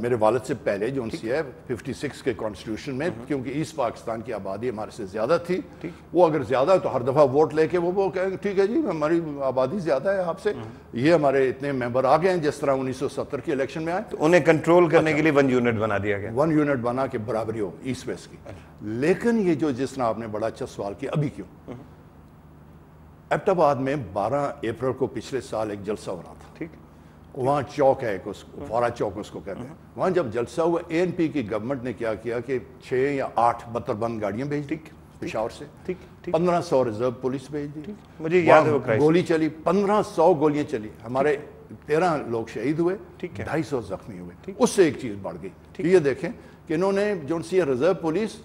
میرے والد سے پہلے جو ان سی ہے 56 کے کانسٹیٹیوشن میں، کیونکہ ایسٹ پاکستان کی آبادی ہمارے سے زیادہ تھی، وہ اگر زیادہ ہے تو ہر دفعہ ووٹ لے کے وہ کہیں گے ٹھیک ہے جی ہماری آبادی زیادہ ہے آپ سے، یہ ہمارے اتنے ممبر آ گئے ہیں، جس طرح 1970 کے الیکشن میں آئے تو انہیں کنٹرول کرنے کے لیے 1 یونٹ بنا دیا گیا، 1 یونٹ بنا کے برابری ہو ایسٹ ویسٹ کی. لیکن یہ جو جس طرح آپ نے بڑا اچھا سوال کیا ابھی کیوں، ایبٹ آباد میں 12 اپریل کو پچھلے سال ایک جلسہ ہو رہا تھا، ٹھیک، وہاں چوک ہے ایک، فورا چوک اس کو کہتے ہیں. وہاں جب جلسہ ہوا اے این پی کی گورنمنٹ نے کیا کہ 6 یا 8 بطر بند گاڑیاں بھیج دی پشاور سے، 1500 ریزرو پولیس بھیج دی، مجھے یاد ہے وہ گولی چلی، 1500 گولیاں چلی، ہمارے 13 لوگ شہید ہوئے، 250 زخمی ہوئے. اس سے ایک چیز بڑھ گئی. یہ دیکھیں کہ انہوں نے جو سی ریزرو پولیس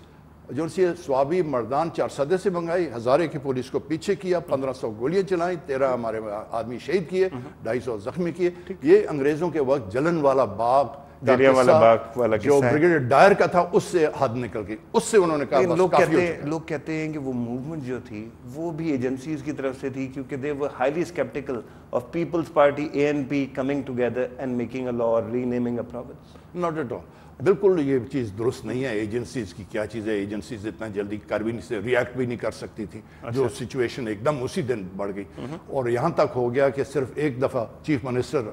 جو سی سوابی مردان 4 صدے سے منگائی، ہزارے کی پولیس کو پیچھے کیا، 1500 گولیاں چلائیں، 13 ہمارے آدمی شہید کیے، 250 زخمی کیے. یہ انگریزوں کے وقت جلن والا باغ جو بریگیڈیئر ڈائر کا تھا اس سے حد نکل گئی. اس سے انہوں نے کہا لوگ کہتے ہیں کہ وہ موومنٹ جو تھی وہ بھی ایجنسیز کی طرف سے تھی، کیونکہ they were highly skeptical of People's Party ANP coming together and making a law or renaming a province. Not at all. بالکل یہ چیز درست نہیں ہے. ایجنسیز کی کیا چیز ہے، ایجنسیز اتنا جلدی کر بھی نہیں ریاکٹ بھی نہیں کر سکتی تھی. جو سچویشن ایک دم اسی دن بڑھ گئی، اور یہاں تک ہو گیا کہ صرف ایک دفعہ چیف منسٹر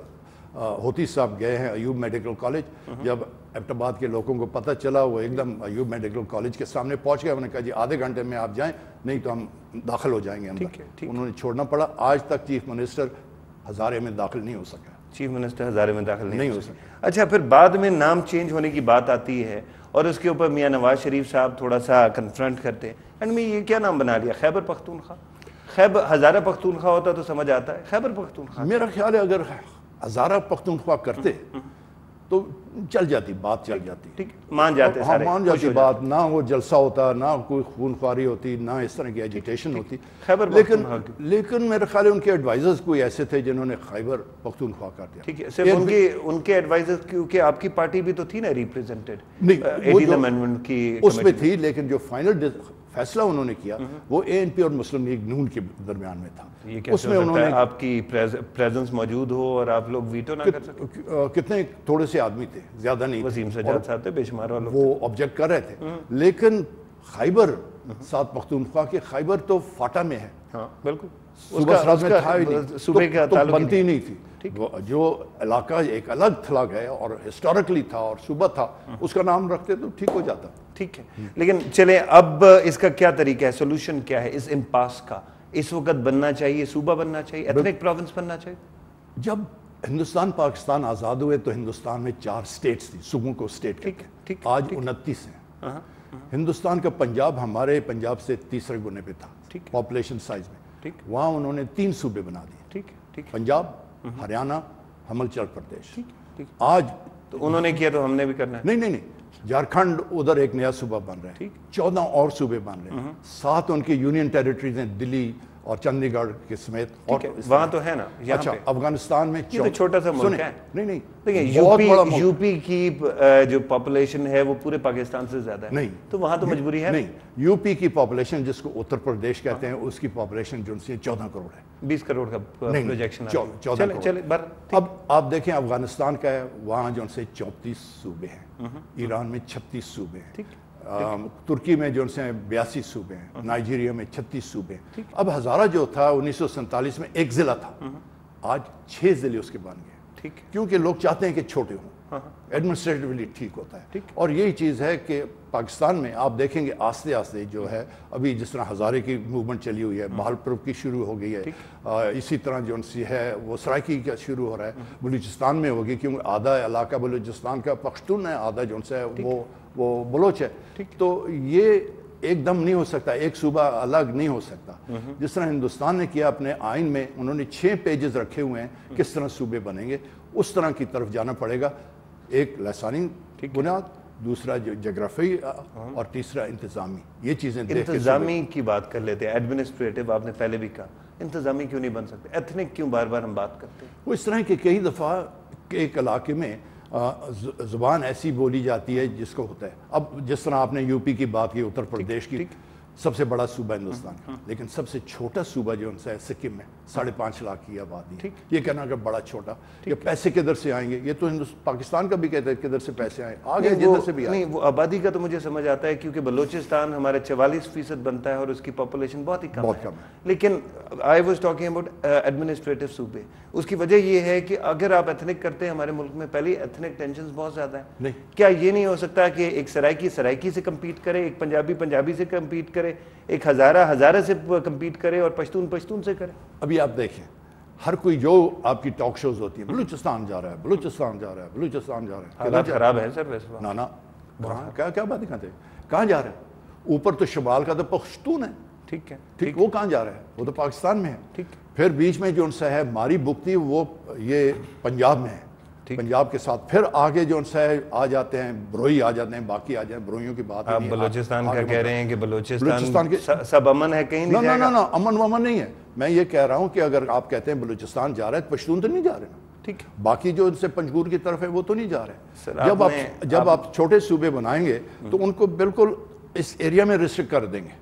ہوتی صاحب گئے ہیں ایوب میڈیکل کالج، جب ایبٹ آباد کے لوگوں کو پتہ چلا وہ ایک دم ایوب میڈیکل کالج کے سامنے پہنچ گئے. انہوں نے کہا جی آدھے گھنٹے میں آپ جائیں نہیں تو ہم داخل ہو جائیں گے اندر. انہوں نے چھوڑنا پڑا. آج تک چیف منسٹر ہزارے میں داخل نہیں ہو سکا. چیف منسٹر ہزارے میں داخل نہیں ہو سکا. اچھا، پھر بعد میں نام چینج ہونے کی بات آتی ہے اور اس کے اوپر میاں نواز شریف صاحب تھوڑا سا کنفرنٹ کرتے ہیں، اینڈ میں یہ کیا نام بنا لیا، خیبر پختونخوا. ہزارہ پختونخوا ہوتا تو سمجھ آتا ہے، خیبر پختونخوا. میرا خیال ہے اگر ہزارہ پختونخوا کرتے تو چل جاتی بات، چل جاتی، ٹھیک، مان جاتے سارے، مان جاتی بات، نہ وہ جلسہ ہوتا، نہ کوئی خون خواری ہوتی، نہ اس طرح کی ایجیٹیشن ہوتی. لیکن میرے خیال ہے ان کے ایڈوائزرز کوئی ایسے تھے جنہوں نے خیبر پختونخوا کر دیا. ٹھیک ہے، صرف ان کے ایڈوائزرز، کیونکہ آپ کی پارٹی بھی تو تھی نا ریپریزنٹڈ 18 امینڈمنٹ کی، اس میں تھی، لیکن جو فائنل فیصلہ انہوں نے کیا وہ اے این پی اور مسلم لیگ نون کے درمیان میں تھا. اس میں انہوں نے آپ کی پریزنس موجود ہو اور آپ لوگ ویٹو نہ کر سکے. کتنے تھوڑے سے آدمی تھے، زیادہ نہیں. وسیم سجاد صاحب تھے، بے شمار والوں، وہ آبجیکٹ کر رہے تھے. لیکن خیبر ساتھ پختونخوا کے خیبر تو فاٹا میں ہے. ہاں بالکل، صوبے کا تعلق بنتی نہیں تھی. جو علاقہ ایک الگ تھلگ ہے اور ہسٹورکلی تھا اور صوبہ تھا، اس کا نام رکھتے تو ٹھیک ہو جاتا. ٹھیک ہے، لیکن چلیں اب اس کا کیا طریقہ ہے، سولوشن کیا ہے اس امپاس کا؟ اس وقت بننا چاہیے، صوبہ بننا چاہیے، ایتھنک پروونس بننا چاہیے. جب ہندوستان پاکستان آزاد ہوئے تو ہندوستان میں 4 سٹیٹس تھی، صوبوں کو سٹیٹ کہتے ہیں. آج 29 ہیں. ہندوستان کا پنجاب ہمارے پنجاب سے تیسرے گنے پہ تھا پاپولیشن سائز میں. وہاں انہوں نے 3 صوبے بنا دیے، پنجاب، ہریانہ، ہماچل پردیش. آج تو انہوں نے کیا تو ہم نے بھی کرنا ہے. نہیں، جھارکھنڈ ادھر ایک نیا صوبہ بن رہا ہے، 14 اور صوبے بن رہے ہیں. 7 ان کے یونین ٹیریٹریز ہیں، دلی اور چندی گڑھ کے سمیت. اور وہاں تو ہے نا. اچھا، افغانستان میں چھوٹا سا ملک ہے. نہیں، یو پی کی جو پاپولیشن ہے وہ پورے پاکستان سے زیادہ ہے. نہیں تو وہاں تو مجبوری ہے. نہیں، یو پی کی پاپولیشن جس کو اتر پردیش کہتے ہیں، اس کی پاپولیشن جو 14 کروڑ ہے. 20 کروڑ کا پروجیکشن. 14 کروڑ. اب آپ دیکھیں افغانستان کا ہے، وہاں جو 34 صوبے ہیں. ایران میں 36 صوبے ہیں. ترکی میں جو 82 صوبے ہیں. نائجیریا میں 36 صوبے ہیں. اب ہزارہ جو تھا 1947 میں 1 ضلع تھا، آج 6 ضلع اس کے بن گئے. کیونکہ لوگ چاہتے ہیں کہ چھوٹے ہوں، ایڈمنسٹریٹولی ٹھیک ہوتا ہے. اور یہی چیز ہے کہ پاکستان میں آپ دیکھیں گے آہستہ آہستہ جو ہے، ابھی جس طرح ہزارے کی موومنٹ چلی ہوئی ہے، بہالپور کی شروع ہو گئی ہے، اسی طرح جو ہے وہ سرائکی کا شروع ہو رہا ہے. بلوچستان میں ہوگی، کیونکہ آدھا علاقہ بلوچستان کا پختون ہے، آدھا جو ہے وہ بلوچ ہے. تو یہ ایک دم نہیں ہو سکتا، ایک صوبہ الگ نہیں ہو سکتا. جس طرح ہندوستان نے کیا اپنے آئین میں، انہوں نے 6 پیجز رکھے ہوئے ہیں کس طرح صوبے بنیں گے، اس طرح کی طرف جانا پڑے گا. ایک لسانی بنیاد، دوسرا جغرافی اور تیسرا انتظامی. یہ چیزیں انتظامی کی بات کر لیتے ہیں. ایڈمنسٹریٹو آپ نے پہلے بھی کہا، انتظامی کیوں نہیں بن سکتے؟ ایتھنک کیوں بار بار ہم بات کرتے ہیں؟ وہ اس طرح کہ کئی دفعہ ایک علاقے میں زبان ایسی بولی جاتی ہے جس کو ہوتا ہے. اب جس طرح آپ نے یو پی کی بات کی، اتر پردیش کی، سب سے بڑا صوبہ ہندوستان کا، لیکن سب سے چھوٹا صوبہ جو ان سے ہے سکم میں، 5.5 لاکھ کی آبادی ہے۔ یہ کہنا کہ بڑا چھوٹا، یہ پیسے کدھر سے آئیں گے؟ یہ تو پاکستان کا بھی کہتے ہیں کدھر سے پیسے آئیں، آگے جدھر سے بھی آئیں۔ نہیں، وہ آبادی کا تو مجھے سمجھ آتا ہے کیونکہ بلوچستان ہمارے 44% بنتا ہے اور اس کی پاپولیشن بہت ہی کم ہے، لیکن I was talking about administrative صوبے۔ اس کی وجہ یہ ہے کہ اگر آپ ایتھنک کرتے ہیں ہمارے ملک میں پہلی ایتھنک ٹینشنز بہت زیادہ ہیں۔ کیا یہ نہیں ہو سکتا کہ ایک سرائکی سے کمپیٹ کرے، ایک پنجابی سے کمپیٹ کرے، ایک ہزارہ سے کمپیٹ کرے اور پشتون سے کرے؟ ابھی آپ دیکھیں ہر کوئی جو آپ کی ٹاک شوز ہوتی ہیں، بلوچستان جا رہا ہے، بلوچستان جا رہا ہے، بلوچستان جا رہا ہے، حالات خراب ہے سر ویسے۔ نا کیا بات دکھاتے ہیں؟ کہاں جا رہے ہیں؟ اوپر تو شمال کا تو پختون ہے، ٹھیک ہے، ٹھیک، وہ کہاں جا رہا ہے؟ وہ تو پاکستان میں ہے، ٹھیک۔ پھر بیچ میں جو ان سے ہے ماری بکتی، وہ یہ پنجاب میں ہے، پنجاب کے ساتھ پھر آگے جو ان سے آ جاتے ہیں، بروئی آ جاتے ہیں، باقی آ جاتے ہیں، بروئیوں کی بات آپ بلوچستان کا کہہ رہے ہیں کہ بلوچستان سب امن ہے، کہیں نہیں جائے گا؟ نا امن ومن نہیں ہے۔ میں یہ کہہ رہا ہوں کہ اگر آپ کہتے ہیں بلوچستان جا رہا ہے، پشتون تو نہیں جا رہے نا، ٹھیک، باقی جو ان سے پنجگور کی طرف ہے وہ تو نہیں جا رہے۔ جب آپ چھوٹے صوبے بنائیں گے تو ان کو بالکل اس ایریا میں ریسٹرکٹ کر دیں گے۔